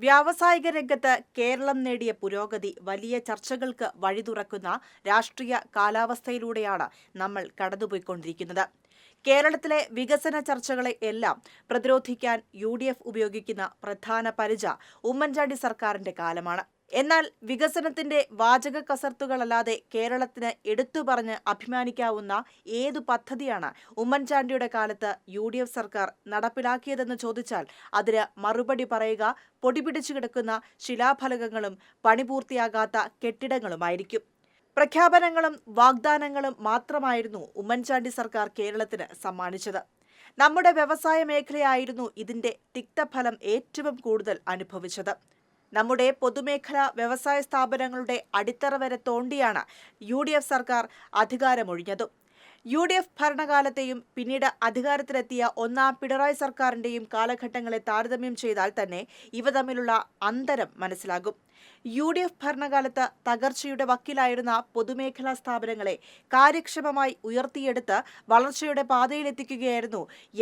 വ്യാവസായിക രംഗത്ത് കേരളം നേടിയ പുരോഗതി വലിയ ചർച്ചകൾക്ക് വഴി തുറക്കുന്ന രാഷ്ട്രീയ കാലാവസ്ഥയിലൂടെയാണ് നമ്മൾ കടന്നുപോയിക്കൊണ്ടിരിക്കുന്നത്. കേരളത്തിലെ വികസന ചർച്ചകളെ എല്ലാം പ്രതിരോധിക്കാൻ UDF ഉപയോഗിക്കുന്ന പ്രധാന പരിച ഉമ്മൻചാണ്ടി സർക്കാരിന്റെ കാലമാണ്. എന്നാൽ വികസനത്തിന്റെ വാചക കസർത്തുകളല്ലാതെ കേരളത്തിന് എടുത്തുപറഞ്ഞ് അഭിമാനിക്കാവുന്ന ഏതു പദ്ധതിയാണ് ഉമ്മൻചാണ്ടിയുടെ കാലത്ത് UDF സർക്കാർ നടപ്പിലാക്കിയതെന്ന് ചോദിച്ചാൽ അതിന് മറുപടി പറയുക പൊടിപിടിച്ചു കിടക്കുന്ന ശിലാഫലകങ്ങളും പണിപൂർത്തിയാകാത്ത കെട്ടിടങ്ങളുമായിരിക്കും. പ്രഖ്യാപനങ്ങളും വാഗ്ദാനങ്ങളും മാത്രമായിരുന്നു ഉമ്മൻചാണ്ടി സർക്കാർ കേരളത്തിന് സമ്മാനിച്ചത്. നമ്മുടെ വ്യവസായ മേഖലയായിരുന്നു ഇതിന്റെ തിക്തഫലം ഏറ്റവും കൂടുതൽ അനുഭവിച്ചത്. നമ്മുടെ പൊതുമേഖലാ വ്യവസായ സ്ഥാപനങ്ങളുടെ അടിത്തറ വരെ തോണ്ടിയാണ് UDF സർക്കാർ അധികാരമൊഴിഞ്ഞതും. UDF ഭരണകാലത്തെയും പിന്നീട് അധികാരത്തിലെത്തിയ ഒന്നാം പിണറായി സർക്കാരിന്റെയും കാലഘട്ടങ്ങളെ താരതമ്യം ചെയ്താൽ തന്നെ ഇവ തമ്മിലുള്ള അന്തരം മനസ്സിലാകും. UDF ഭരണകാലത്ത് തകർച്ചയുടെ വക്കിലായിരുന്ന പൊതുമേഖലാ സ്ഥാപനങ്ങളെ കാര്യക്ഷമമായി ഉയർത്തിയെടുത്ത് വളർച്ചയുടെ പാതയിലെത്തിക്കുകയായിരുന്നു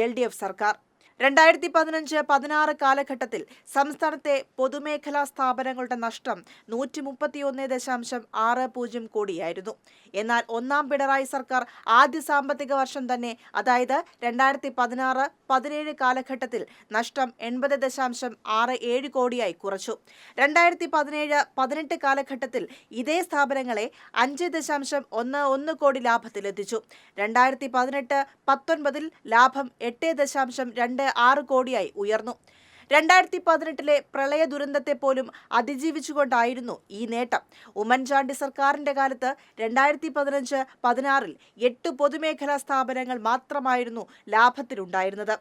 LDF സർക്കാർ. 2015-16 കാലഘട്ടത്തിൽ സംസ്ഥാനത്തെ പൊതുമേഖലാ സ്ഥാപനങ്ങളുടെ നഷ്ടം 131.60 കോടിയായിരുന്നു. എന്നാൽ ഒന്നാം പിണറായി സർക്കാർ ആദ്യ സാമ്പത്തിക വർഷം തന്നെ, അതായത് 2016-17 കാലഘട്ടത്തിൽ നഷ്ടം 80.67 കോടിയായി കുറച്ചു. 2017-18 കാലഘട്ടത്തിൽ ഇതേ സ്ഥാപനങ്ങളെ 5.11 കോടി ലാഭത്തിലെത്തിച്ചു. 2018-19 ലാഭം 8.26 കോടിയായി ഉയർന്നു. 2018 പ്രളയ ദുരന്തത്തെ പോലും അതിജീവിച്ചുകൊണ്ടായിരുന്നു ഈ നേട്ടം. ഉമ്മൻചാണ്ടി സർക്കാരിന്റെ കാലത്ത് 2015-16 8 പൊതുമേഖലാ സ്ഥാപനങ്ങൾ മാത്രമായിരുന്നു ലാഭത്തിലുണ്ടായിരുന്നത്.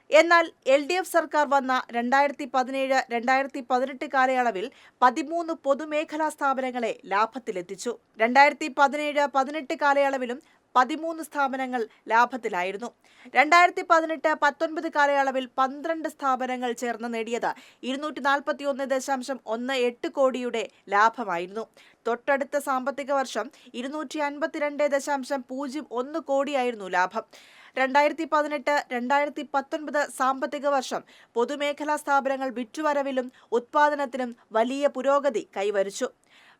എന്നാൽ LDF സർക്കാർ വന്ന 2017-2018 കാലയളവിൽ 13 പൊതുമേഖലാ സ്ഥാപനങ്ങളെ ലാഭത്തിലെത്തിച്ചു. 2017-18 കാലയളവിലും 13 സ്ഥാപനങ്ങൾ ലാഭത്തിലായിരുന്നു. 2018-19 കാലയളവിൽ 12 സ്ഥാപനങ്ങൾ ചേർന്ന് നേടിയത് 241.18 കോടിയുടെ ലാഭമായിരുന്നു. തൊട്ടടുത്ത സാമ്പത്തിക വർഷം 252.01 കോടിയായിരുന്നു ലാഭം. 2018-2019 സാമ്പത്തിക വർഷം പൊതുമേഖലാ സ്ഥാപനങ്ങൾ വിറ്റുവരവിലും ഉത്പാദനത്തിലും വലിയ പുരോഗതി കൈവരിച്ചു.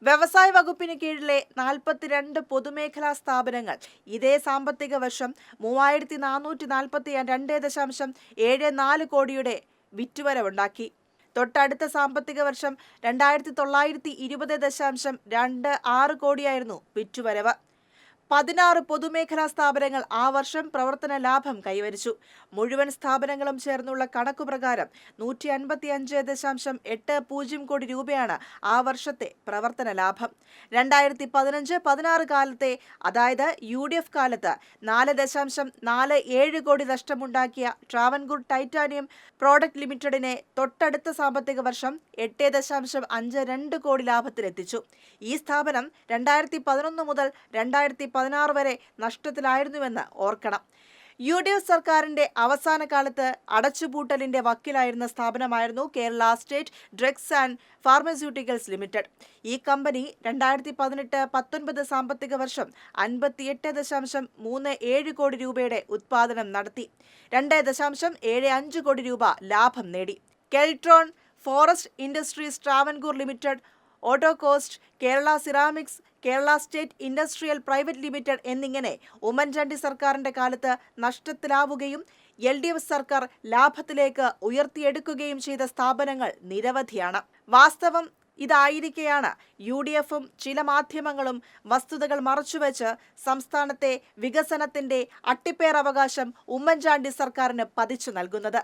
വ്യവസായ വകുപ്പിന് കീഴിലെ 42 പൊതുമേഖലാ സ്ഥാപനങ്ങൾ ഇതേ സാമ്പത്തിക വർഷം 3442.74 കോടിയുടെ വിറ്റുവരവുണ്ടാക്കി. തൊട്ടടുത്ത സാമ്പത്തിക വർഷം 2920.26 കോടിയായിരുന്നു വിറ്റുവരവ്. 16 പൊതുമേഖലാ സ്ഥാപനങ്ങൾ ആ വർഷം പ്രവർത്തന ലാഭം കൈവരിച്ചു. മുഴുവൻ സ്ഥാപനങ്ങളും ചേർന്നുള്ള കണക്കുപ്രകാരം 155.80 കോടി രൂപയാണ് ആ വർഷത്തെ പ്രവർത്തന ലാഭം. 2015-16 കാലത്തെ, അതായത് UDF കാലത്ത് 4.47 കോടി നഷ്ടമുണ്ടാക്കിയ ട്രാവൻകൂർ ടൈറ്റാനിയം പ്രോഡക്റ്റ് ലിമിറ്റഡിനെ തൊട്ടടുത്ത സാമ്പത്തിക വർഷം 8.52 കോടി ലാഭത്തിലെത്തിച്ചു. ഈ സ്ഥാപനം 2011 മുതൽ 2016 വരെ നഷ്ടത്തിലായിരുന്നുവെന്ന് ഓർക്കണം. UDF സർക്കാരിന്റെ അവസാന കാലത്ത് അടച്ചുപൂട്ടലിന്റെ വക്കിലായിരുന്ന സ്ഥാപനമായിരുന്നു Kerala state drugs and pharmaceuticals limited. ഈ കമ്പനി 2018-19 സാമ്പത്തിക വർഷം 58.37 കോടി രൂപയുടെ ഉത്പാദനം നടത്തി. 2.75 കോടി രൂപ ലാഭം നേടി. Keltron, forest industries Travancore limited, Autokast, Kerala ceramics, Kerala state industrial private limited എന്നിങ്ങനെ ഉമ്മൻചാണ്ടി സർക്കാരിന്റെ കാലത്ത് നഷ്ടത്തിലാവുകയും LDF സർക്കാർ ലാഭത്തിലേക്ക് ഉയർത്തിയെടുക്കുകയും ചെയ്ത സ്ഥാപനങ്ങൾ നിരവധിയാണ്. വാസ്തവം ഇതായിരിക്കെയാണ് UDFും ചില മാധ്യമങ്ങളും വസ്തുതകൾ മറച്ചുവെച്ച് സംസ്ഥാനത്തെ വികസനത്തിന്റെ അട്ടിപ്പേറവകാശം ഉമ്മൻചാണ്ടി സർക്കാരിന് പതിച്ചു നൽകുന്നത്.